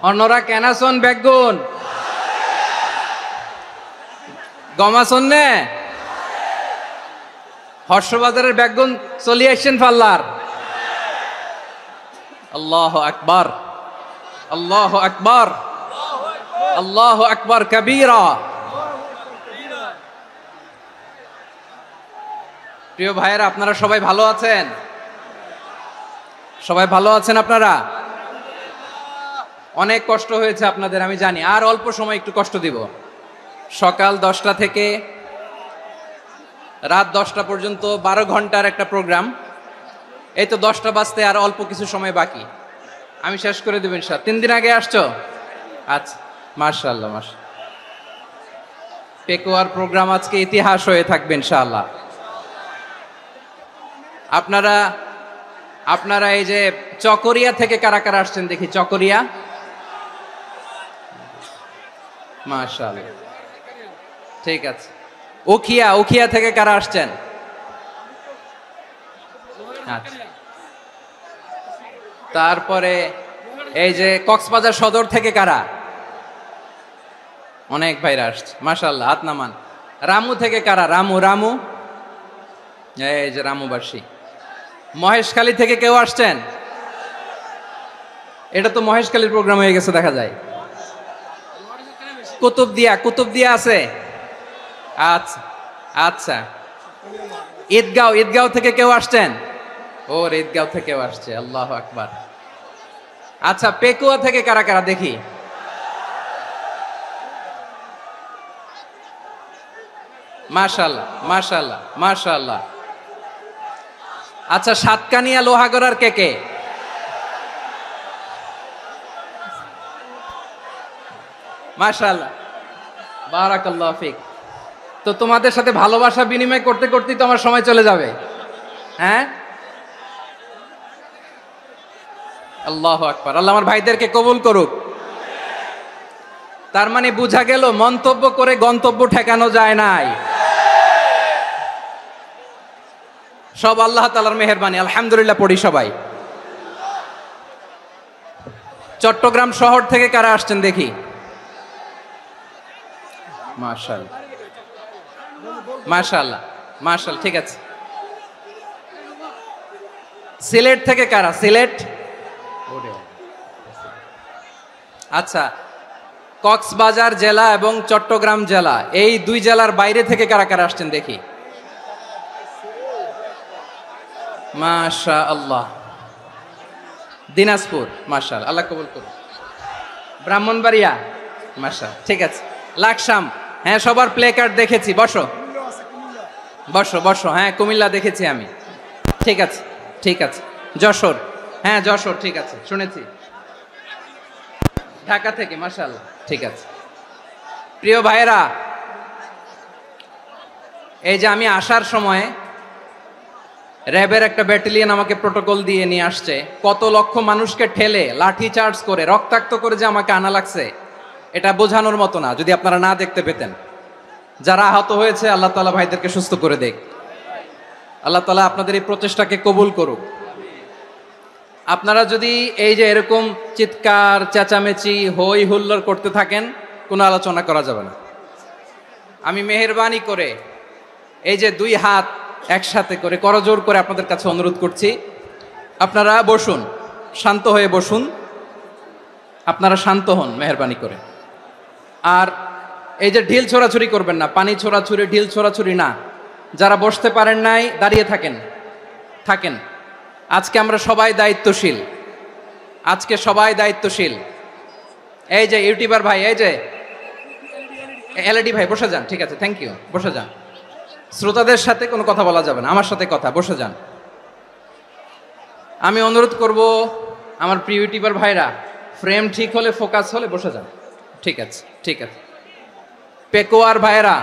অন্যরা কেনাসন বেগুন গমাসন নে হর্ষবাজারের বেগুন চলিয়ে আসছেন পাল্লার। আল্লাহু আকবার, আল্লাহু আকবার, আল্লাহু আকবার কবীরা। প্রিয় ভাইয়েরা, আপনারা সবাই ভালো আছেন? সবাই ভালো আছেন? আপনারা অনেক কষ্ট হয়েছে আপনাদের, আমি জানি। আর অল্প সময় একটু কষ্ট দিব। সকাল 10টা থেকে রাত 10টা পর্যন্ত 12 ঘন্টার একটা প্রোগ্রাম। এই তো 10টা বাজতে আর অল্প কিছু সময় বাকি, আমি শেষ করে দেব ইনশাআল্লাহ। 3 দিন আগে আসছো? আচ্ছা, মাশাআল্লাহ মাশাআল্লাহ। পেকুয়ার প্রোগ্রাম আজকে ইতিহাস হয়ে থাকবে ইনশাআল্লাহ। আপনারা এই যে চকরিয়া থেকে কারা কারা আসছেন দেখি? চকরিয়া, মাশাআল্লাহ, ঠিক আছে। উখিয়া থেকে কারা আসছেন? আচ্ছা। তারপরে এই যে কক্সবাজার সদর থেকে কারা? অনেক ভাইরা আসছে, মাশাআল্লাহ, হাত নামান। রামু থেকে কারা? রামু, এই যে রামুবাসী। মহেশখালী থেকে কেউ আসছেন? এটা তো মহেশখালীর প্রোগ্রাম হয়ে গেছে দেখা যায়। কুতুবদিয়া আছে? আচ্ছা আচ্ছা। ঈদগাঁও থেকে কেউ আসছেন? ওর ঈদগাঁও থেকেও আসছে, আল্লাহু আকবার। আচ্ছা, পেকুয়া থেকে কারা কারা দেখি? মাশাআল্লাহ মাশাআল্লাহ মাশাআল্লাহ। আচ্ছা, সাতকানিয়া লোহাগড়ার কে? মাশাআল্লাহ, বারাকাল্লাহু ফিক। তো তোমাদের সাথে ভালোবাসা বিনিময় করতে করতেই তো আমার সময় চলে যাবে। হ্যাঁ, আল্লাহু আকবার। আল্লাহ আমার ভাইদেরকে কবুল করুক। তার মানে বোঝা গেল মন্তব্য করে গন্তব্য ঠেকানো যায় নাই। সব আল্লাহ তাআলার মেহেরবানি, আলহামদুলিল্লাহ পড়ি সবাই। চট্টগ্রাম শহর থেকে কারা আসছেন দেখি? মাশাআল্লাহ মাশাআল্লাহ মাশাআল্লাহ, ঠিক আছে। সিলেট থেকে কারা? সিলেট, আচ্ছা। কক্সবাজার জেলা এবং চট্টগ্রাম জেলা, এই দুই জেলার বাইরে থেকে কারা কারা আসছেন দেখি? মাশাআল্লাহ। দিনাজপুর, মাশাআল্লাহ, আল্লাহ কবুল করুন। ব্রাহ্মণবাড়িয়া, মাশাআল্লাহ, ঠিক আছে। লাকসাম, হ্যাঁ, সবার প্লে কার্ড দেখেছি। বসো বসো বসো। হ্যাঁ, কুমিল্লা দেখেছি আমি, ঠিক আছে ঠিক আছে। যশোর, হ্যাঁ যশোর, ঠিক আছে, শুনেছি। ঢাকা থেকে, মাশাআল্লাহ, ঠিক আছে। প্রিয় ভাইয়েরা, এই যে আমি আসার সময় র্যাবের একটা ব্যাটালিয়ন আমাকে প্রোটোকল দিয়ে নিয়ে আসছে। কত লক্ষ মানুষকে ঠেলে লাঠি চার্জ করে রক্তাক্ত করে যে আমাকে আনা লাগছে, এটা বোঝানোর মতো না যদি আপনারা না দেখতে পেতেন। যারা আহত হয়েছে, আল্লাহ তাআলা ভাইদেরকে সুস্থ করে দেখ। আল্লাহ তাআলা আপনাদের এই প্রচেষ্টাকে কবুল করুক। আপনারা যদি এই যে এরকম চিৎকার চেঁচামেচি হই হুল্লোড় করতে থাকেন, কোনো আলোচনা করা যাবে না। আমি মেহেরবানি করে এই যে দুই হাত একসাথে করে করজোর করে আপনাদের কাছে অনুরোধ করছি, আপনারা বসুন, শান্ত হয়ে বসুন। আপনারা শান্ত হন মেহেরবানি করে। আর এই যে ঢিল ছোড়াছুরি করবেন না, পানি ছোড়াছুরি, ঢিল ছোড়াছুরি না। যারা বসতে পারেন নাই, দাঁড়িয়ে থাকেন। আজকে আমরা সবাই দায়িত্বশীল, আজকে সবাই দায়িত্বশীল। এই যে ইউটিউবার ভাই, এই যে এলইডি ভাই, বসে যান, ঠিক আছে, থ্যাংক ইউ, বসে যান। শ্রোতাদের সাথে কোনো কথা বলা যাবে না, আমার সাথে কথা, বসে যান। আমি অনুরোধ করব আমার প্রিয় ইউটিউবার ভাইরা, ফ্রেম ঠিক হলে, ফোকাস হলে বসে যান, ঠিক আছে ঠিক আছে। পেকুয়ার ভাইরা,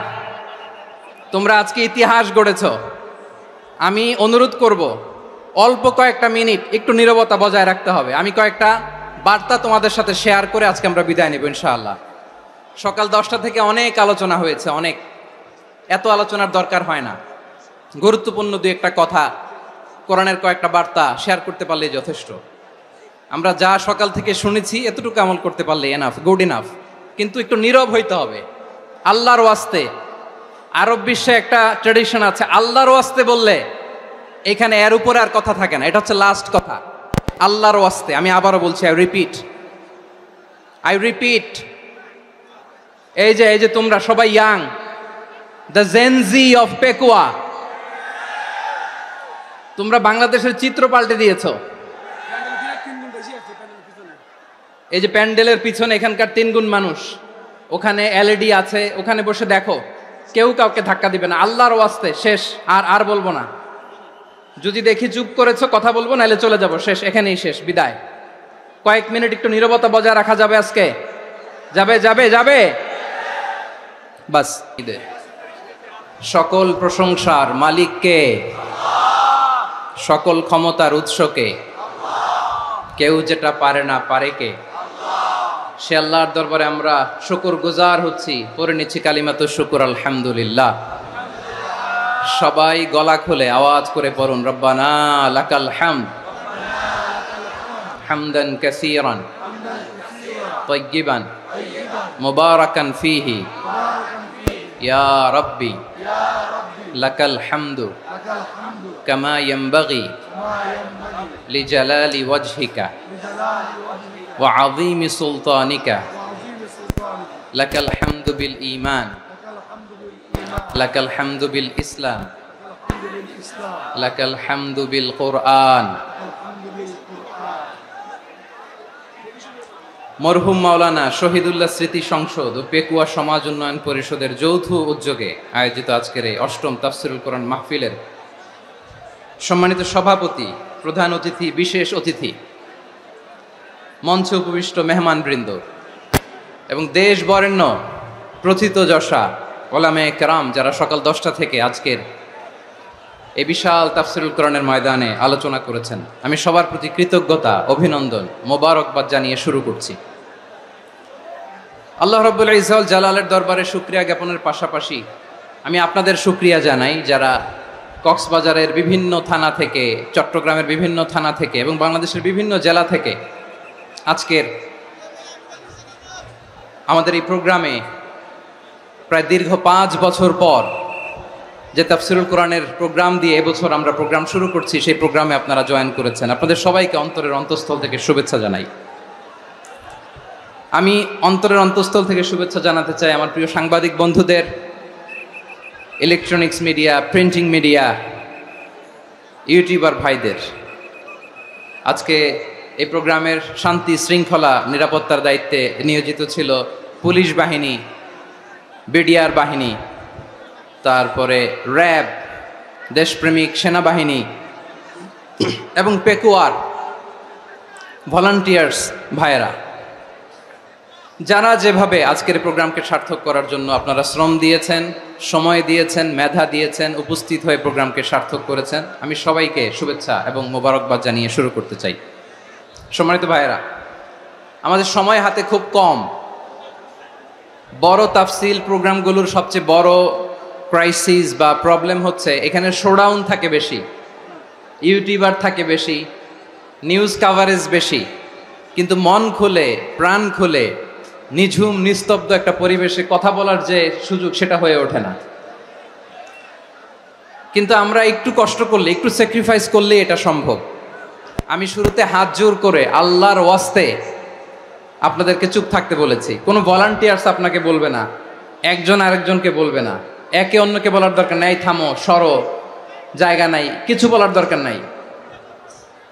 তোমরা আজকে ইতিহাস গড়েছ। আমি অনুরোধ করব অল্প কয়েকটা মিনিট একটু নীরবতা বজায় রাখতে হবে। আমি কয়েকটা বার্তা তোমাদের সাথে শেয়ার করে আজকে আমরা বিদায় নেব ইনশাআল্লাহ। সকাল 10টা থেকে অনেক আলোচনা হয়েছে, অনেক, এত আলোচনার দরকার হয় না। গুরুত্বপূর্ণ দুই একটা কথা, কোরআনের কয়েকটা বার্তা শেয়ার করতে পারলেই যথেষ্ট। আমরা যা সকাল থেকে শুনেছি এতটুকু আমল করতে পারলে এনাফ, গুড ইনাফ। কিন্তু একটু নীরব হইতে হবে আল্লাহর ওয়াস্তে। আরব বিশ্বে একটা ট্রেডিশন আছে, আল্লাহর ওয়াস্তে বললে এখানে এর উপরে আর কথা থাকে না, এটা হচ্ছে লাস্ট কথা। আল্লাহর ওয়াস্তে, আমি আবারও বলছি, আই রিপিট, এই যে তোমরা সবাই young, the Gen Z of Pekua, তোমরা বাংলাদেশের চিত্র পাল্টে দিয়েছ। এই যে প্যান্ডেলের পিছনে এখানকার 3 গুণ মানুষ, ওখানে এলইডি আছে, ওখানে বসে দেখো, কেউ কাউকে ধাক্কা দিবে না। আল্লাহর ওয়াস্তে শেষ, আর বলবো না। যদি দেখি চুপ করেছো, কথা বলবো, নাহলে চলে যাব, শেষ, এখানেই শেষ, বিদায়। কয়েক মিনিট একটু নীরবতা বজায় রাখা যাবে আজকে? যাবে বাস। সকল প্রশংসার মালিককে, সকল ক্ষমতার উৎসকে, কেউ যেটা পারে না পারে কে? সে আল্লাহর দরবারে আমরা শুকর গুজার হচ্ছি, পড়ে নিচ্ছি কালিমাতুশ শুকর, আলহামদুলিল্লাহ। সবাই গলা খুলে আওয়াজ করে পড়ুন, রব্বানা লাকাল হামদ হামদান কাসীরান তাইয়িবান মুবারাকান ফীহি ইয়া রাব্বি লাকাল হামদু কামা ইয়ানবাগি লিজালালি ওয়াজহিকা ওয়া আযীমি সুলতানিকা লাকাল হামদু বিল ঈমান লাকাল হামদু বিল ইসলাম লাকাল হামদু বিল কুরআন। মরহুম মাওলানা শহীদুল্লাহ স্মৃতি সংসদ ও পেকুয়া সমাজ উন্নয়ন পরিষদের যৌথ উদ্যোগে আয়োজিত আজকের এই 8ম তাফসীরুল কোরআন মাহফিলের সম্মানিত সভাপতি, প্রধান অতিথি, বিশেষ অতিথি, মঞ্চে উপবিষ্ট মেহমানবৃন্দ এবং দেশ বরেণ্য প্রথিতযশা ওলামায়ে কেরাম, যারা সকাল 10টা থেকে আজকের এই বিশাল তাফসীরুল কোরআনের ময়দানে আলোচনা করেছেন, আমি সবার প্রতি কৃতজ্ঞতা, অভিনন্দন, মোবারকবাদ জানিয়ে শুরু করছি। আল্লাহ রাব্বুল ইজ্জত জালালের দরবারে শুকরিয়া জ্ঞাপনের পাশাপাশি আমি আপনাদের শুকরিয়া জানাই, যারা কক্সবাজারের বিভিন্ন থানা থেকে, চট্টগ্রামের বিভিন্ন থানা থেকে এবং বাংলাদেশের বিভিন্ন জেলা থেকে আজকের আমাদের এই প্রোগ্রামে প্রায় দীর্ঘ 5 বছর পর যে তাফসীরুল কোরআনের প্রোগ্রাম দিয়ে এবছর আমরা প্রোগ্রাম শুরু করছি, সেই প্রোগ্রামে আপনারা জয়েন করেছেন। আপনাদের সবাইকে অন্তরের অন্তঃস্থল থেকে শুভেচ্ছা জানাই। আমি অন্তরের অন্তঃস্থল থেকে শুভেচ্ছা জানাতে চাই আমার প্রিয় সাংবাদিক বন্ধুদের, electronics media, printing media, YouTuber ভাইদের। আজকে এই প্রোগ্রামের শান্তি শৃঙ্খলা নিরাপত্তার দায়িত্বে নিয়োজিত ছিল পুলিশ বাহিনী, বিডিআর বাহিনী, তারপরে র্যাব, দেশপ্রেমিক সেনাবাহিনী এবং পেকুয়ার ভলান্টিয়ার্স ভাইয়েরা, যারা যেভাবে আজকের প্রোগ্রামকে সার্থক করার জন্য আপনারা শ্রম দিয়েছেন, সময় দিয়েছেন, মেধা দিয়েছেন, উপস্থিত হয়ে প্রোগ্রামকে সার্থক করেছেন, আমি সবাইকে শুভেচ্ছা এবং মোবারকবাদ জানিয়ে শুরু করতে চাই। সম্মানিত ভাইয়েরা, আমাদের সময় হাতে খুব কম। বড় তাফসীল প্রোগ্রামগুলোর সবচেয়ে বড় ক্রাইসিস বা প্রবলেম হচ্ছে এখানে শোডাউন থাকে বেশি, ইউটিউবার থাকে বেশি, নিউজ কাভারেজ বেশি, কিন্তু মন খুলে, প্রাণ খুলে, নিঝুম নিস্তব্ধ একটা পরিবেশে কথা বলার যে সুযোগ, সেটা হয়ে ওঠে না। কিন্তু আমরা একটু কষ্ট করলে, একটু স্যাক্রিফাইস করলে এটা সম্ভব। আমি শুরুতে হাত জোর করে আল্লাহর ওয়াস্তে আপনাদেরকে চুপ থাকতে বলেছি। কোনো ভলান্টিয়ার্স আপনাকে বলবে না, একজন আরেকজনকে বলবে না, একে অন্যকে বলার দরকার নাই, থামো, সরো, জায়গা নাই, কিছু বলার দরকার নাই।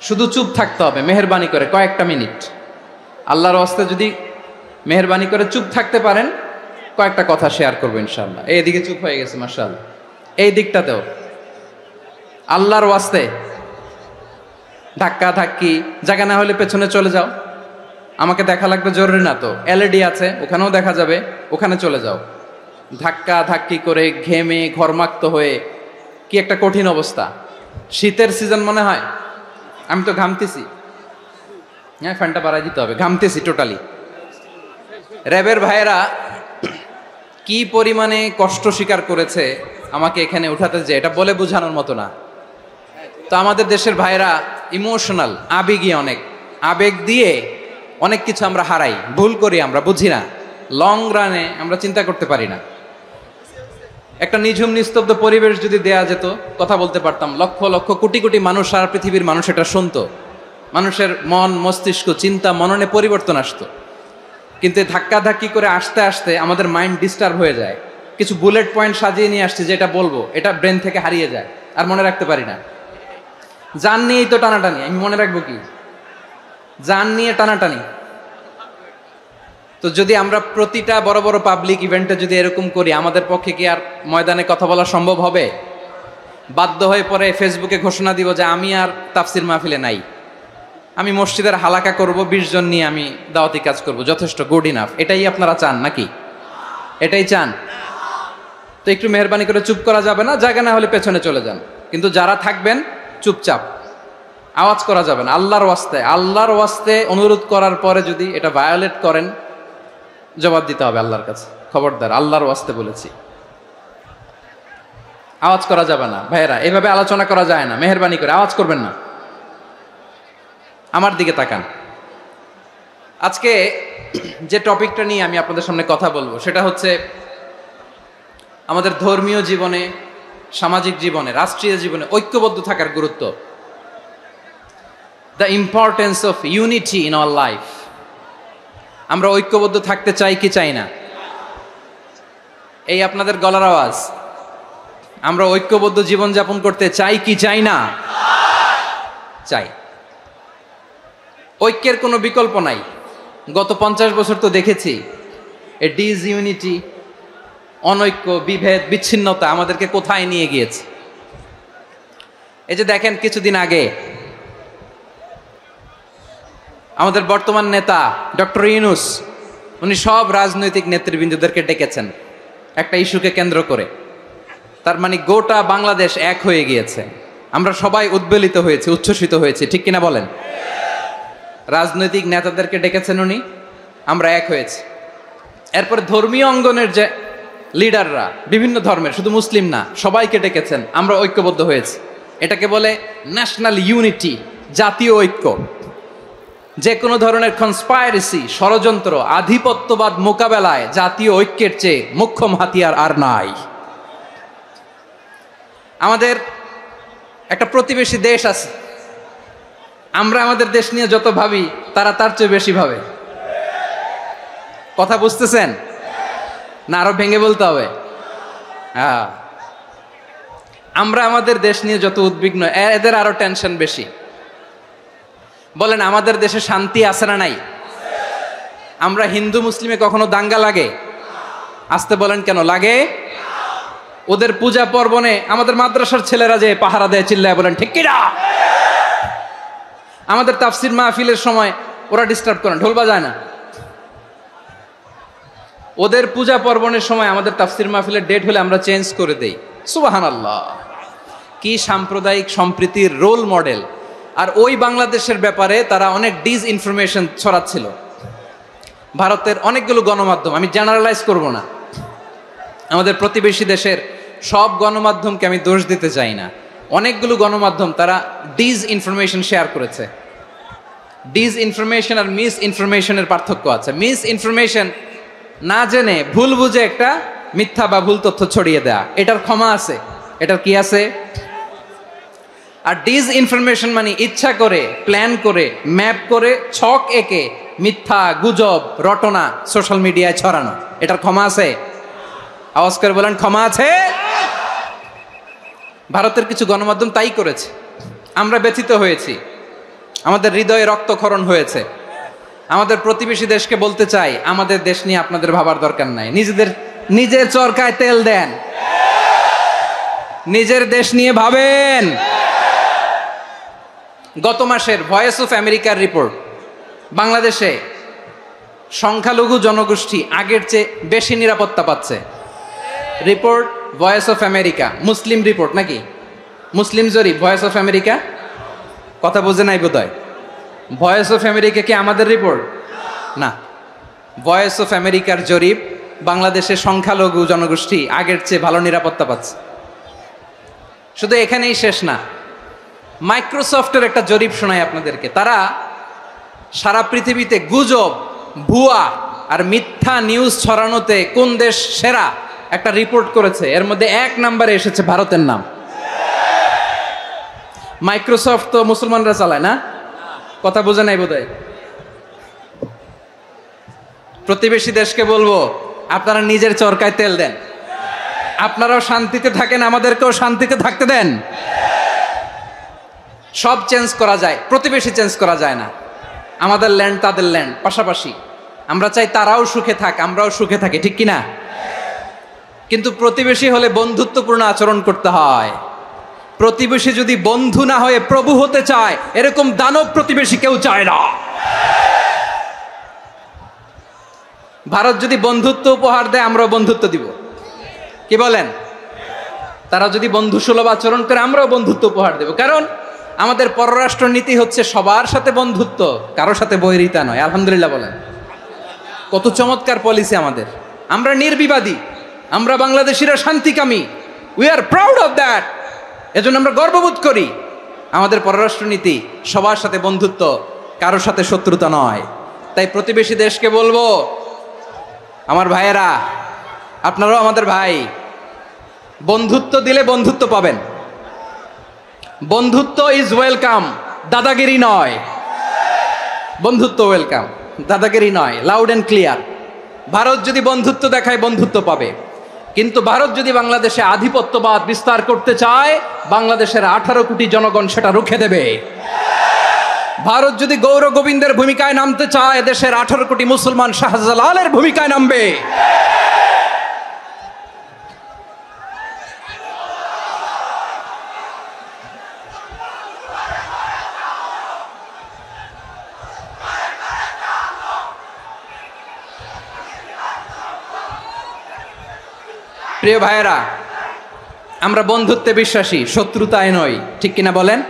শুধু চুপ থাকতে হবে মেহেরবানি করে কয়েকটা মিনিট। আল্লাহর ওয়াস্তে যদি মেহেরবানি করে চুপ থাকতে পারেন, কয়েকটা কথা শেয়ার করবো ইনশাআল্লাহ। এইদিকে চুপ হয়ে গেছে মাশাআল্লাহ, এই দিকটাতেও। আল্লাহর ওয়াস্তে ধাক্কা ধাক্কি জায়গা না হলে পেছনে চলে যাও, আমাকে দেখা লাগবে জরুরি না তো, এলইডি আছে ওখানেও দেখা যাবে, ওখানে চলে যাও। ধাক্কা ধাক্কি করে ঘেমে ঘরমাক্ত হয়ে কি একটা কঠিন অবস্থা। শীতের সিজন মনে হয়, আমি তো ঘামতেছি, হ্যাঁ ফ্যানটা বাড়াই দিতে হবে, ঘামতেছি টোটালি। র্যাবের ভাইয়েরা কি পরিমাণে কষ্ট স্বীকার করেছে আমাকে এখানে উঠাতে, যে এটা বলে বোঝানোর মতো না। তো আমাদের দেশের ভাইয়েরা ইমোশনাল, আবেগী অনেক। আবেগ দিয়ে অনেক কিছু আমরা হারাই, ভুল করি, আমরা বুঝি না, লং রানে আমরা চিন্তা করতে পারি না। একটা নিঝুম নিস্তব্ধ পরিবেশ যদি দেয়া যেত, কথা বলতে পারতাম, লক্ষ লক্ষ কোটি কোটি মানুষ, সারা পৃথিবীর মানুষ এটা শুনতো, মানুষের মন মস্তিষ্ক চিন্তা মননে পরিবর্তন আসতো। কিন্তু ধাক্কাধাক্কি করে আসতে আসতে আমাদের মাইন্ড ডিস্টার্ব হয়ে যায়। কিছু বুলেট পয়েন্ট সাজিয়ে নিয়ে আসছে যে এটা বলবো, এটা ব্রেন থেকে হারিয়ে যায়, আর মনে রাখতে পারি না। জান নিয়েই তো টানাটানি, আমি মনে রাখবো কি? জান নিয়ে টানাটানি। তো যদি আমরা প্রতিটা বড় বড় পাবলিক ইভেন্টে যদি এরকম করি, আমাদের পক্ষে কি আর ময়দানে কথা বলা সম্ভব হবে? বাধ্য হয়ে পরে ফেসবুকে ঘোষণা দিব যে আমি আর তাফসির মাহফিলে নাই, আমি মসজিদের হালাকা করব, 20 জন নিয়ে আমি দাওয়াতি কাজ করব, যথেষ্ট, গুড ইনাফ। এটাই আপনারা চান নাকি? এটাই চান? তো একটু মেহরবানি করে চুপ করা যাবে না? জায়গা না হলে পেছনে চলে যান, কিন্তু যারা থাকবেন চুপচাপ, আওয়াজ করা যাবে না। আল্লাহর ওয়াস্তে, আল্লাহর ওয়াস্তে অনুরোধ করার পরে যদি এটা ভায়োলেট করেন, জবাব দিতে হবে আল্লাহর কাছে। খবরদার, আল্লাহর ওয়াস্তে বলেছি, আওয়াজ করা যাবে না। ভাইয়েরা, এভাবে আলোচনা করা যায় না, মেহরবানি করে আওয়াজ করবেন না। আমার দিকে তাকান। আজকে যে টপিকটা নিয়ে আমি আপনাদের সামনে কথা বলবো সেটা হচ্ছে আমাদের ধর্মীয় জীবনে, সামাজিক জীবনে, রাষ্ট্রীয় জীবনে ঐক্যবদ্ধ থাকার গুরুত্ব। The importance of unity in our life. আমরা ঐক্যবদ্ধ থাকতে চাই কি চাই না? এই আপনাদের গলার আওয়াজ। আমরা ঐক্যবদ্ধ জীবনযাপন করতে চাই কি চাই না? চাই। ঐক্যের কোনো বিকল্প নাই। গত 50 বছর তো দেখেছি এ ডিসইউনিটি, অনৈক্য, বিভেদ, বিচ্ছিন্নতা আমাদেরকে কোথায় নিয়ে গিয়েছে। এই যে দেখেন, কিছুদিন আগে আমাদের বর্তমান নেতা ডক্টর ইউনূস, উনি সব রাজনৈতিক নেতৃবৃন্দদেরকে ডেকেছেন একটা ইস্যুকে কেন্দ্র করে। তার মানে গোটা বাংলাদেশ এক হয়ে গিয়েছে। আমরা সবাই উদ্বেলিত হয়েছি, উচ্ছ্বসিত হয়েছি, ঠিক কিনা বলেন? রাজনৈতিক নেতাদেরকে ডেকেছেন উনি, আমরা এক হয়েছি। এরপরে ধর্মীয় অঙ্গনের যে লিডাররা, বিভিন্ন ধর্মের, শুধু মুসলিম না, সবাইকে ডেকেছেন, আমরা ঐক্যবদ্ধ হয়েছি। এটাকে বলে ন্যাশনাল ইউনিটি, জাতীয় ঐক্য। যে কোনো ধরনের কনস্পাইরেসি, ষড়যন্ত্র, আধিপত্যবাদ মোকাবেলায় জাতীয় ঐক্যের চেয়ে মোক্ষম হাতিয়ার আর নাই। আমাদের একটা প্রতিবেশী দেশ আছে, আমরা আমাদের দেশ নিয়ে যত ভাবি তারা তার চেয়ে বেশি ভাবে। কথা বুঝতেছেন না? আরো ভেঙে বলতে হবে। হ্যাঁ, আমরা আমাদের দেশ নিয়ে যত উদ্বিগ্ন, এদের আরো টেনশন বেশি। বলেন, আমাদের দেশে শান্তি আছে না নাই? আমরা হিন্দু মুসলিমে কখনো দাঙ্গা লাগে? আসতে বলেন, কেন লাগে? ওদের পূজা পার্বণে আমাদের মাদ্রাসার ছেলেরা যে পাহারা দেয়, চিল্লায় বলেন ঠিক কিনা? আমাদের তাফসির মাহফিলের সময় ওরা ডিস্টার্ব করেন, ঢোল বাজায় না। ওদের পূজা পার্বণের সময় আমাদের তাফসির মাহফিলের ডেট হলে আমরা চেঞ্জ করে দেই। সুবহানাল্লাহ, কি সাম্প্রদায়িক সম্প্রীতির রোল মডেল। আর ওই বাংলাদেশের ব্যাপারে তারা অনেক ডিসইনফরমেশন ছড়াচ্ছিল। ভারতের অনেকগুলো গণমাধ্যম, আমি জেনারেলাইজ করব না, আমাদের প্রতিবেশী দেশের সব গণমাধ্যমকে আমি দোষ দিতে চাই না, অনেকগুলো গণমাধ্যম তারা ডিসইনফরমেশন শেয়ার করেছে। ডিসইনফরমেশন আর মিস ইনফরমেশনের পার্থক্য আছে। মিস ইনফরমেশন না জেনে ভুল বুঝে একটা মিথ্যা বা ভুল তথ্য ছড়িয়ে দেয়া, এটার ক্ষমা আছে, এটার কি আছে? আর ডিসইনফরমেশন মানে ইচ্ছা করে, প্ল্যান করে, ম্যাপ করে, ছক এঁকে মিথ্যা, গুজব, রটনা সোশ্যাল মিডিয়ায় ছড়ানো, এটার ক্ষমা আছে? আওয়াজ করে বলেন, ক্ষমা আছে? ভারতের কিছু গণমাধ্যম তাই করেছে, আমরা ব্যথিত হয়েছি, আমাদের হৃদয়ে রক্তক্ষরণ হয়েছে। আমাদের প্রতিবেশী দেশকে বলতে চাই, আমাদের দেশ নিয়ে আপনাদের ভাবার দরকার নাই, নিজের চরকায় তেল দেন, নিজের দেশ নিয়ে ভাবেন। গত মাসের ভয়েস অফ আমেরিকার রিপোর্ট, বাংলাদেশে সংখ্যালঘু জনগোষ্ঠী আগের চেয়ে বেশি নিরাপত্তা পাচ্ছে। Report voice of America, Muslim report নাকি? মুসলিম জরিপ, ভয়েস অফ আমেরিকা। কথা বোঝে নাই বোধহয়। ভয়েস অফ আমেরিকা কি আমাদের রিপোর্ট? না, ভয়েস অফ আমেরিকার জরিপ, বাংলাদেশের সংখ্যালঘু জনগোষ্ঠী আগের চেয়ে ভালো নিরাপত্তা পাচ্ছে। শুধু এখানেই শেষ না, মাইক্রোসফটের একটা জরিপ শোনাই আপনাদেরকে। তারা সারা পৃথিবীতে গুজব, ভুয়া আর মিথ্যা নিউজ ছড়ানোতে কোন দেশ সেরা একটা রিপোর্ট করেছে, এর মধ্যে 1 নম্বরে এসেছে ভারতের নাম। মাইক্রোসফট তো মুসলমানরা চালায় না, কথা বোঝে নাই বোধহয়। প্রতিবেশী দেশকে বলবো, আপনারা নিজের চরকায় তেল দেন, আপনারাও শান্তিতে থাকেন, আমাদেরকেও শান্তিতে থাকতে দেন। সব চেঞ্জ করা যায়, প্রতিবেশী চেঞ্জ করা যায় না। আমাদের ল্যান্ড তাদের ল্যান্ড, পাশাপাশি। আমরা চাই তারাও সুখে থাক, আমরাও সুখে থাকি, ঠিক কিনা? কিন্তু প্রতিবেশী হলে বন্ধুত্বপূর্ণ আচরণ করতে হয়। প্রতিবেশী যদি বন্ধু না হয়ে প্রভু হতে চায়, এরকম দানব প্রতিবেশী কেউ চায় না। ভারত যদি বন্ধুত্ব উপহার দেয়, আমরাও বন্ধুত্ব দিব, কি বলেন? তারা যদি বন্ধু সুলভ আচরণ করে, আমরাও বন্ধুত্ব উপহার দেব। কারণ আমাদের পররাষ্ট্র নীতি হচ্ছে সবার সাথে বন্ধুত্ব, কারোর সাথে বৈরিতা নয়। আলহামদুলিল্লাহ বলেন, কত চমৎকার পলিসি আমাদের। আমরা নির্বিবাদী, আমরা বাংলাদেশিরা শান্তিকামী, we are proud of that. এজন্য আমরা গর্ববোধ করি। আমাদের পররাষ্ট্র নীতি সবার সাথে বন্ধুত্ব, কারোর সাথে শত্রুতা নয়। তাই প্রতিবেশী দেশকে বলবো, আমার ভাইয়েরা, আপনারাও আমাদের ভাই, বন্ধুত্ব দিলে বন্ধুত্ব পাবেন। বন্ধুত্ব ইজ ওয়েলকাম, দাদাগিরি নয়। বন্ধুত্ব ওয়েলকাম, দাদাগিরি নয়, লাউড অ্যান্ড ক্লিয়ার। ভারত যদি বন্ধুত্ব দেখায়, বন্ধুত্ব পাবে। কিন্তু ভারত যদি বাংলাদেশে আধিপত্যবাদ বিস্তার করতে চায়, বাংলাদেশের 18 কোটি জনগণ সেটা রুখে দেবে। ভারত যদি গৌর গোবিন্দের ভূমিকায় নামতে চায়, দেশের 18 কোটি মুসলমান শাহজালালের ভূমিকায় নামবে। প্রিয় ভাইয়েরা, আমরা বন্ধুত্বে বিশ্বাসী, শত্রুতায় নই, ঠিক কিনা বলেন?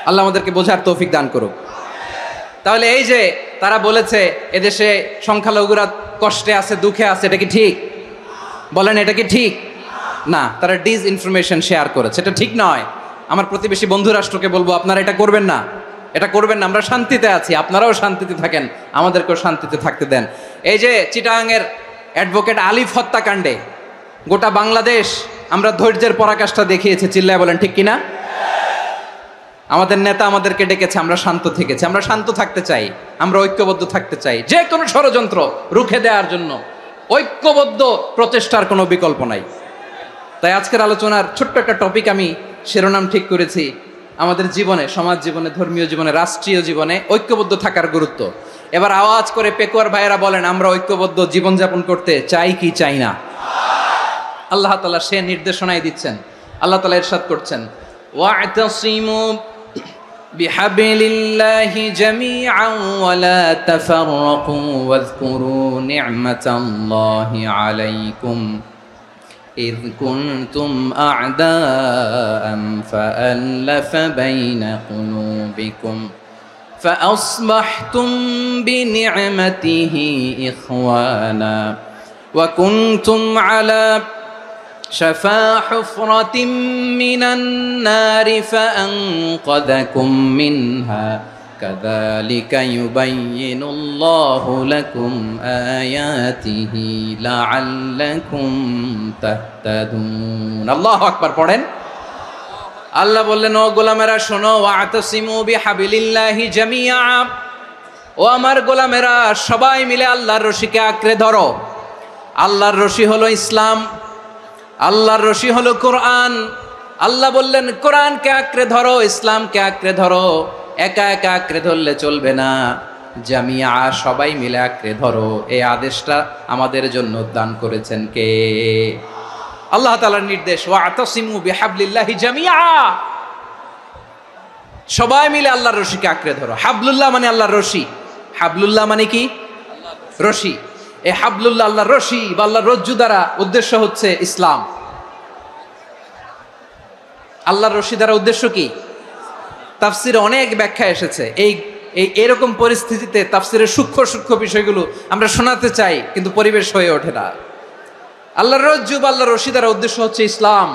আল্লাহ আমাদেরকে বোঝার তৌফিক দান করুক। তাহলে এই যে তারা বলেছে এদেশে সংখ্যালঘুরা কষ্টে আছে, দুঃখে আছে, এটা কি ঠিক? বলেন, এটা কি ঠিক? না, তারা ডিসইনফরমেশন শেয়ার করেছে, এটা ঠিক নয়। আমার প্রতিবেশী বন্ধু রাষ্ট্রকে বলবো, আপনারা এটা করবেন না, এটা করবেন না। আমরা শান্তিতে আছি, আপনারাও শান্তিতে থাকেন, আমাদেরকেও শান্তিতে থাকতে দেন। এই যে চিটাগাংয়ের অ্যাডভোকেট আলিফ হত্যাকাণ্ডে গোটা বাংলাদেশ আমরা ধৈর্যের পরাকাষ্ঠা দেখিয়েছে, চিল্লায় বলেন ঠিক কিনা? আমাদের নেতা আমাদেরকে ডেকেছে, আমরা শান্ত থেকেছি। আমরা শান্ত থাকতে চাই, আমরা ঐক্যবদ্ধ থাকতে চাই। যে কোনো ষড়যন্ত্র রুখে দেওয়ার জন্য ঐক্যবদ্ধ প্রচেষ্টার কোনো বিকল্প নাই। তাই আজকের আলোচনার ছোট্ট একটা টপিক আমি শিরোনাম ঠিক করেছি, আমাদের জীবনে, সমাজ জীবনে, ধর্মীয় জীবনে, রাষ্ট্রীয় জীবনে ঐক্যবদ্ধ থাকার গুরুত্ব। এবার আওয়াজ করে পেকুয়ার ভাইয়েরা বলেন, আমরা ঐক্যবদ্ধ জীবনযাপন করতে চাই কি চাই না? আল্লাহ তাআলা সে নির্দেশনাই দিচ্ছেন। আল্লাহ তাআলা ইরশাদ করছেন, ওয়া'তাসিমু বিহাবলিল্লাহি জামিআন ওয়া লা তাফাররাকু ওয়াযকুরু নি'মাতাল্লাহি আলাইকুম إذ كنتم أعداء فألف بين قلوبكم فأصبحتم بنعمته إخوانا وكنتم على شفا حفرة من النار فأنقذكم منها كذلك يبين الله لكم آياته لعلكم تهتدون الله أكبر পড়েন। আল্লাহ বললেন, ও গোলামেরা শোনো, ওয়া'তাসিমু বিহাবিলিল্লাহি জামিআ, ও আমার গোলামেরা সবাই মিলে আল্লাহর রশিকে আঁকড়ে ধরো। আল্লাহর রশি হলো ইসলাম, আল্লাহর রশি হলো কোরআন। আল্লাহ বললেন কোরআনকে আঁকড়ে ধরো, ইসলামকে আঁকড়ে ধরো। একা একা আঁকড়ে ধরলে চলবে না, জামিয়া, সবাই মিলে আঁকড়ে ধরো। এই আদেশটা আমাদের জন্য দান করেছেন কে? আল্লাহ তাআলার নির্দেশ, ওয়া'তাসিমু বিহাবলিল্লাহি জামিআ, সবাই মিলে আল্লাহর রশিকে আঁকড়ে ধরো। হাবলুল্লাহ মানে আল্লাহর রশি। হাবলুল্লাহ মানে কি? রশি। এই হাবলুল্লাহ আল্লাহর রশি বা আল্লাহর রজ্জু দ্বারা উদ্দেশ্য হচ্ছে ইসলাম। আল্লাহর রশি দ্বারা উদ্দেশ্য কি? তাফসিরে অনেক ব্যাখ্যা এসেছে। এরকম পরিস্থিতিতে তাফসিরের সূক্ষ্ম সূক্ষ্ম বিষয়গুলো আমরা শোনাতে চাই, কিন্তু পরিবেশ হয়ে ওঠে না। আল্লাহর রজ্জু বা আল্লাহর রশি দ্বারা উদ্দেশ্য হচ্ছে ইসলাম।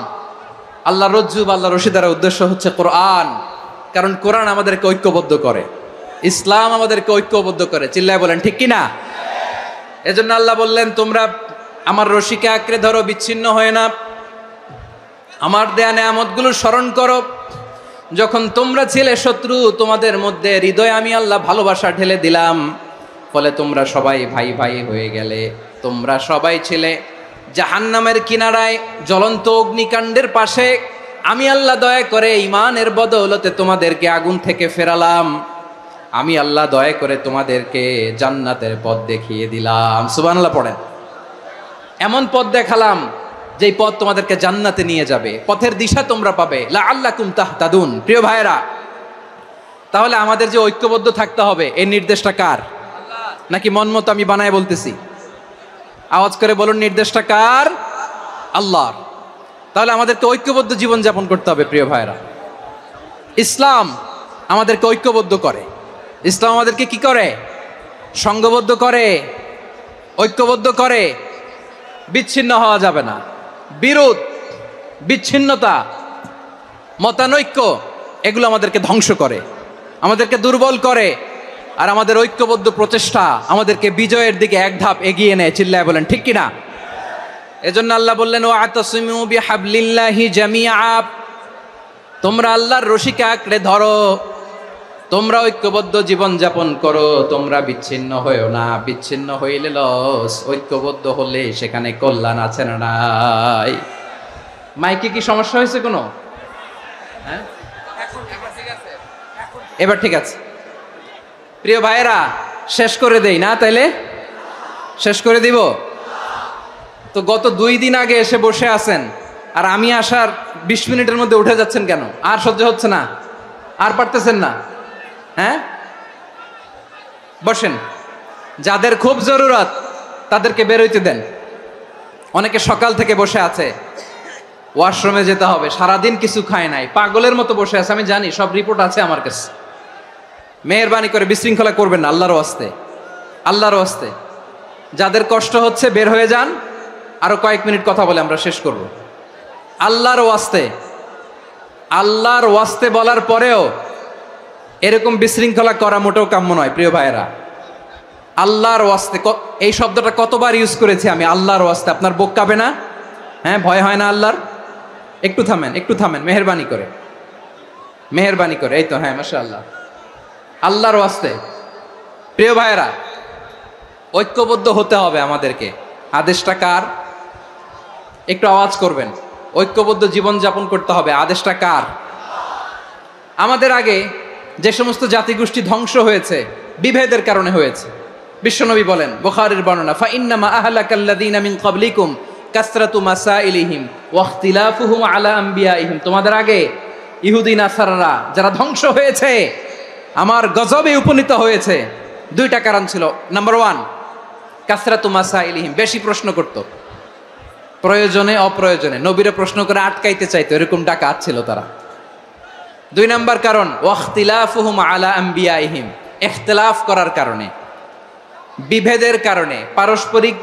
আল্লাহর রজ্জু বা আল্লাহর রশি দ্বারা উদ্দেশ্য হচ্ছে কোরআন, কারণ কোরআন আমাদেরকে ঐক্যবদ্ধ করে। ইসলাম আমাদেরকে ঐক্যবদ্ধ করে, চিল্লায় বলেন ঠিক কিনা? এজন্য আল্লাহ বললেন, তোমরা আমার রশিকে আঁকড়ে ধরো, বিচ্ছিন্ন হয় না, আমার দেয়া নেয়ামতগুলো স্মরণ করো। যখন তোমরা ছিলে শত্রু, তোমাদের মধ্যে হৃদয়ে আমি আল্লাহ ভালোবাসা ঢেলে দিলাম, ফলে তোমরা সবাই ভাই ভাই হয়ে গেলে। তোমরা সবাই ছিলে জাহান্নামের কিনারায়, জ্বলন্ত অগ্নিকাণ্ডের পাশে। আমি আল্লাহ দয়া করে ঈমানের বদৌলতে তোমাদেরকে আগুন থেকে ফেরালাম। আমি আল্লাহ দয়া করে তোমাদেরকে জান্নাতের পথ দেখিয়ে দিলাম। সুবহানাল্লাহ পড়েন। এমন পথ দেখালাম যেই পথ তোমাদেরকে জান্নাতে নিয়ে যাবে, পথের দিশা তোমরা পাবে। লাআল্লাকুম তাহতাদুন। প্রিয় ভাইরা, তাহলে আমাদের যে ঐক্যবদ্ধ থাকতে হবে, এই নির্দেশটা কার? নাকি মন মতো আমি বানায় বলতেছি? আওয়াজ করে বলুন, নির্দেশটা কার? আল্লাহর। তাহলে আমাদেরকে ঐক্যবদ্ধ জীবন যাপন করতে হবে। প্রিয় ভাইরা, ইসলাম আমাদেরকে ঐক্যবদ্ধ করে। ইসলাম আমাদেরকে কি করে? সংঘবদ্ধ করে, ঐক্যবদ্ধ করে। বিচ্ছিন্ন হওয়া যাবে না। বিরোধ, বিচ্ছিন্নতা, মতানৈক্য, এগুলো আমাদেরকে ধ্বংস করে, আমাদেরকে দুর্বল করে। আর আমাদের ঐক্যবদ্ধ প্রচেষ্টা আমাদেরকে বিজয়ের দিকে এক ধাপ এগিয়ে নেয়। চিল্লায় বলেন ঠিক কিনা? এজন্য আল্লাহ বললেন, ওয়াতাসিমু বিহাবলিল্লাহি জামিআ। তোমরা আল্লাহর রশিকে আঁকড়ে ধরো, তোমরা ঐক্যবদ্ধ জীবন যাপন করো, তোমরা বিচ্ছিন্ন হয়েও না। বিচ্ছিন্ন হইলে লস, ঐক্যবদ্ধ হলে সেখানে কল্যাণ আছে না নাই? মাইকে কি সমস্যা হয়েছে কোনো? হ্যাঁ, এবার ঠিক আছে। প্রিয় ভাইয়েরা, শেষ করে দেই না? তাইলে শেষ করে দিব তো। গত 2 দিন আগে এসে বসে আছেন, আর আমি আসার 20 মিনিটের মধ্যে উঠে যাচ্ছেন কেন? আর সহ্য হচ্ছে না? আর পারতেছেন না? হ্যাঁ, বসেন। যাদের খুব জরুরত তাদেরকে বের হইতে দেন। অনেকে সকাল থেকে বসে আছে, ওয়াশরুমে যেতে হবে, সারাদিন কিছু খায় নাই, পাগলের মতো বসে আছে। আমি জানি, সব রিপোর্ট আছে আমার কাছে। মেহেরবানি করে বিশৃঙ্খলা করবেন না, আল্লাহর ওয়াস্তে, আল্লাহর ওয়াস্তে। যাদের কষ্ট হচ্ছে বের হয়ে যান। আরো কয়েক মিনিট কথা বলে আমরা শেষ করব। আল্লাহর ওয়াস্তে, আল্লাহর ওয়াস্তে বলার পরেও এরকম বিশৃঙ্খলা করা মোটেও কাম্য নয়। প্রিয় ভাইয়েরা, আল্লাহর ওয়াস্তে, এই শব্দটা কতবার ইউজ করেছি আমি, আল্লাহর ওয়াস্তে। আপনার বুক কাঁপে না? হ্যাঁ, ভয় হয় না আল্লাহর? একটু থামেন, একটু থামেন, মেহেরবানি করে, মেহেরবানি করে। এই তো, হ্যাঁ, মাশাআল্লাহ। আল্লাহর ওয়াস্তে প্রিয় ভাইয়েরা, ঐক্যবদ্ধ হতে হবে আমাদেরকে। আদেশটা কার? একটু আওয়াজ করবেন। ঐক্যবদ্ধ জীবন যাপন করতে হবে, আদেশটা কার? আমাদের আগে যে সমস্ত জাতিগোষ্ঠী ধ্বংস হয়েছে, বিভেদের কারণে হয়েছে। বিশ্বনবী বলেন, বুখারীর বর্ণনা, ফা ইন্নামা আহলাকাল্লাযীনা মিন ক্বাবলিকুম কাসরাতু মাসাইলিহিম ওয়া ইখতিলাফুহুম আলা আমবিয়াইহিম। তোমাদের আগে ইহুদি নাসারারা যারা ধ্বংস হয়েছে, আমার গজবে উপনীত হয়েছে, 2টা কারণ ছিল। নাম্বার 1, কাসরাতু মাসাইলিহিম, বেশি প্রশ্ন করত, প্রয়োজনে অপ্রয়োজনে নবীরা প্রশ্ন করে আটকাইতে চাইতো, এরকম ডাকাত ছিল তারা। 2 নাম্বার কারণ, ওয়াখতিলাফুহুম আলা আমবিয়াইহিম, ইখতিলাফ করার কারণে, বিভেদের কারণে, পারস্পরিক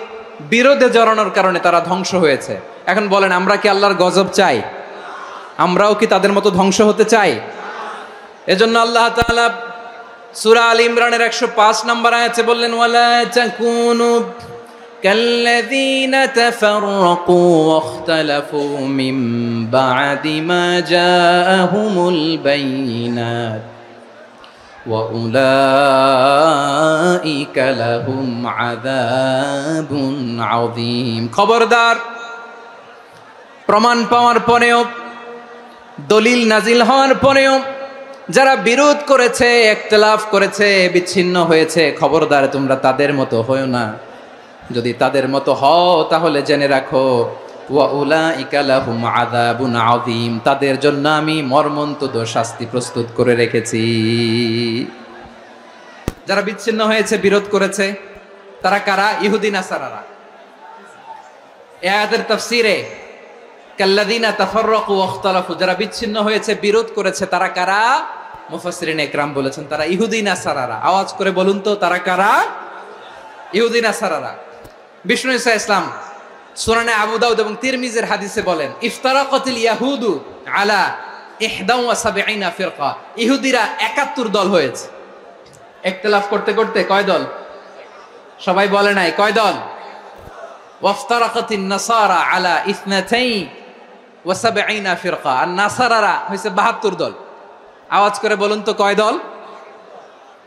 বিরোধে জড়ানোর কারণে তারা ধ্বংস হয়েছে। এখন বলেন, আমরা কি আল্লাহর গজব চাই? আমরাও কি তাদের মতো ধ্বংস হতে চাই? এজন্য আল্লাহ তাআলা সূরা আল ইমরানের 105 নম্বর আয়াতে বললেন, ওয়ালা তাকুনু কাল্লাযীনা তাফাররাকু ওয়াখতালাফু মিন বা'দি মা জাআহুমুল বাইয়িনাত ওয়া উলাইকা লাহুম আযাবুন আযীম। খবরদার, প্রমাণ পাওয়ার পরেও, দলিল নাজিল হওয়ার পরেও যারা বিরোধ করেছে, ইখতিলাফ করেছে, বিচ্ছিন্ন হয়েছে, খবরদার তোমরা তাদের মতো হয়ো না। যদি তাদের মতো হও তাহলে জেনে রাখো, ওয়া উলাইকা লাহুম আযাবুন আযীম, তাদের জন্য আমি মর্মন্তুদ শাস্তি প্রস্তুত করে রেখেছি। যারা বিচ্ছিন্ন হয়েছে, বিরোধ করেছে, তারা কারা? ইহুদি নাসারারা। এই আয়াতের তাফসীরে কাল্লাযীনা তাফাররাকু ওয়াখতালাফু, যারা বিচ্ছিন্ন হয়েছে, বিরোধ করেছে, তারা কারা? মুফাসসিরিন ইকরাম বলেছেন তারা ইহুদি নাসারারা। আওয়াজ করে বলুন তো, তারা কারা? ইহুদি নাসারারা। বিষ্ণু ঈসা ইসলাম সুনানে আবু দাউদ এবং তিরমিজির হাদিসে বলেন, ইফতারাকাতিল ইয়াহুদু আলা 71 ফিরকা, ইহুদিরা 71 দল হয়েছে। ইখতিলাফ করতে করতে কয় দল? সবাই বলে নাই কয় দল? ওয়াফতারাকাতিন নাসারা আলা ইসনাতাইন ওয়া সাবঈনা ফিরকা। আর নাসারারা হইছে 72 দল। আওয়াজ করে বলুন তো কয় দল?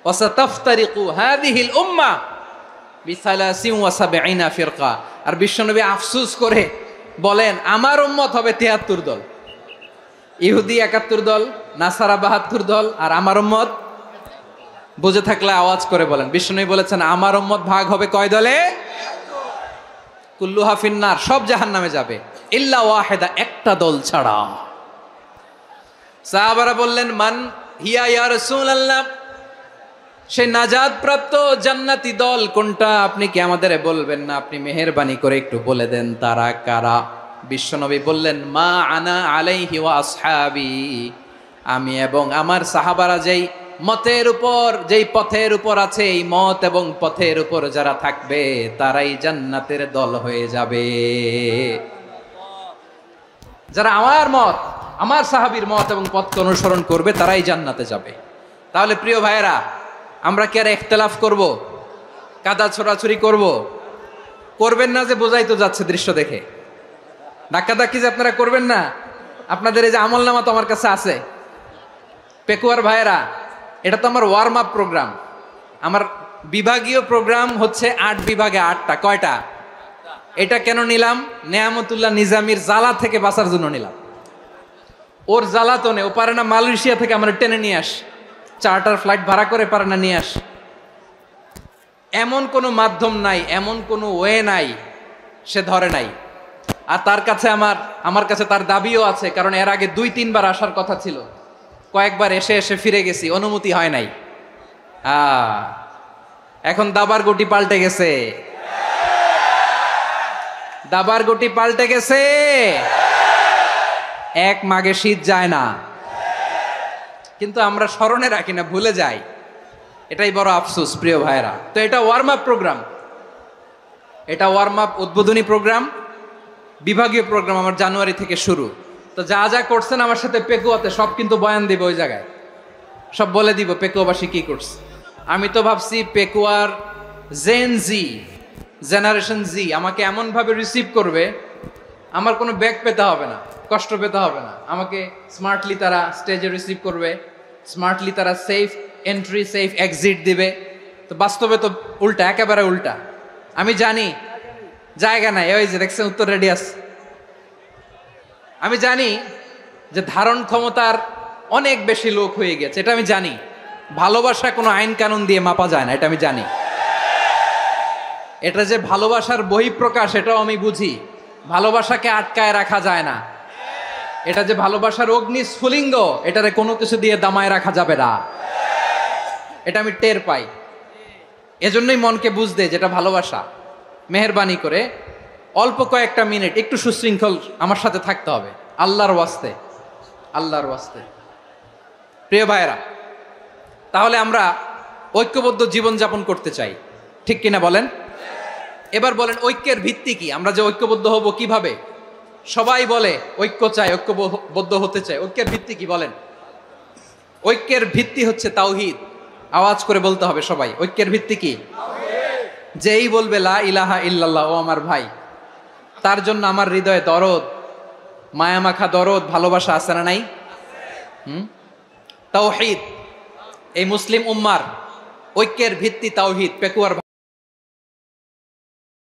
ওয়াসাতাফতারিকু হাযিহিল উম্মাহ বিসালাসিন ওয়া সাবঈনা ফিরকা। আর বিশ্বনবী আফসোস করে বলেন আমার উম্মত হবে 73 দল। ইহুদি 71 দল, নাসারা 72 দল, আর আমার উম্মত। বুঝে থাকলে আওয়াজ করে বলেন। বিশ্বনবী বলেছেন আমার উম্মত ভাগ হবে কয় দলে? কুল্লুহা ফিন্নার, সব জাহান্নামে যাবে, ইল্লা ওয়াহিদা, একটা দল ছাড়া। সাহাবারা বললেন মান হিয়া ইয়া রাসূলুল্লাহ, সেই নাজাত প্রাপ্ত জান্নাতি দল কোনটা? আপনি কি আমাদের বলবেন না? আপনি মেহেরবানি করে একটু বলে দেন তারা কারা। বিশ্বনবী বললেন মা আনা আলাইহি ওয়া আসহাবি, আমি এবং আমার সাহাবারা যেই মতের উপর, যেই পথের উপর আছে, এই মত এবং পথের উপর যারা থাকবে তারাই জান্নাতের দল হয়ে যাবে। যারা আমার মত, আমার সাহাবীর মত এবং পথকে অনুসরণ করবে তারাই জান্নাতে যাবে। তাহলে প্রিয় ভাইয়েরা, আমরা কি আর ইখতিলাফ করব? কাদা ছোড়াছুরি করব? করবেন না যে বোঝাই তো যাচ্ছে দৃশ্য দেখে। ধাক্কাধাক্কি যে আপনারা করবেন না। আপনাদের এই যে আমলনামা তো আমার কাছে আছে। পেকুয়ার ভাইয়েরা, এটা তো আমার ওয়ার্ম আপ প্রোগ্রাম। আমার বিভাগীয় প্রোগ্রাম হচ্ছে 8 বিভাগে 8টা। কয়টা? এটা কেন নিলাম? নেয়ামতুল্লাহ নিজামীর জ্বালা থেকে বাঁচার জন্য নিলাম। ওর জ্বালাতনে ও পারে না মালয়েশিয়া থেকে আমরা টেনে নিয়ে আস, চার্টার ফ্লাইট ভাড়া করে পারে না নিয়ে আস। এমন কোনো মাধ্যম নাই, এমন কোনো ওয়ে নাই সে ধরে নাই। আর তার কাছে আমার কাছে তার দাবিও আছে, কারণ এর আগে 2-3 বার আসার কথা ছিল। কয়েকবার এসে এসে ফিরে গেছি, অনুমতি হয় নাই। এখন দাবার গুটি পাল্টে গেছে, দাবার গুটি পাল্টে গেছে। এক মাঘে শীত যায় না, কিন্তু আমরা স্মরণে রাখি না, ভুলে যাই। এটাই বড় আফসোস প্রিয় ভাইরা। তো এটা ওয়ার্ম আপ প্রোগ্রাম, এটা ওয়ার্ম আপ উদ্বোধনী প্রোগ্রাম, বিভাগীয় প্রোগ্রাম আমার জানুয়ারি থেকে শুরু। তো যা যা করছেন আমার সাথে পেকুয়াতে সব কিন্তু বয়ান দিব, ওই জায়গায় সব বলে দিব পেকুয়াবাসী কি করছে। আমি তো ভাবছি পেকুয়ার জেনারেশন জি আমাকে এমন ভাবে রিসিভ করবে, আমার কোনো ব্যাক পেতে হবে না, কষ্ট পেতে হবে না। আমাকে স্মার্টলি তারা স্টেজে রিসিভ করবে, স্মার্টলি তারা সেফ এন্ট্রি সেফ এক্সিট দিবে। তো বাস্তবে তো উল্টা, একেবারে উল্টা। আমি জানি জায়গা নাই, ওই যে দেখছেন উত্তর রেডি আছে। আমি জানি যে ধারণ ক্ষমতার অনেক বেশি লোক হয়ে গেছে, এটা আমি জানি। ভালোবাসা কোনো আইন কানুন দিয়ে মাপা যায় না, এটা আমি জানি। এটা যে ভালোবাসার বহিঃপ্রকাশ এটাও আমি বুঝি। ভালোবাসাকে আটকায় রাখা যায় না। এটা যে ভালোবাসার অগ্নি স্ফুলিঙ্গ, এটারে কোনো কিছু দিয়ে দামায় রাখা যাবে না, এটা আমি টের পাই। এজন্যই মনকে বুঝতে যেটা ভালোবাসা। মেহেরবানি করে অল্প কয়েকটা মিনিট একটু সুশৃঙ্খল আমার সাথে থাকতে হবে, আল্লাহর ওয়াস্তে, আল্লাহর ওয়াস্তে। প্রিয় ভাইয়েরা, তাহলে আমরা ঐক্যবদ্ধ জীবনযাপন করতে চাই, ঠিক কিনা বলেন? এবার বলেন ঐক্যের ভিত্তি কি? আমরা যে ঐক্যবদ্ধ হব কিভাবে? সবাই বলে ঐক্য চাই, ঐক্যবদ্ধ হতে চাই। ঐক্যের ভিত্তি কি বলেন? ঐক্যের ভিত্তি হচ্ছে তাওহীদ। আওয়াজ করে বলতে হবে সবাই, ঐক্যের ভিত্তি কি? যেই বলবে লা ইলাহা ইল্লাল্লাহ, ও আমার ভাই, তার জন্য আমার হৃদয়ে দরদ, মায়ামাখা দরদ, ভালোবাসা আছে না নাই? তাওহীদ। এই মুসলিম উম্মার ঐক্যের ভিত্তি তাওহীদ। পেকুয়ার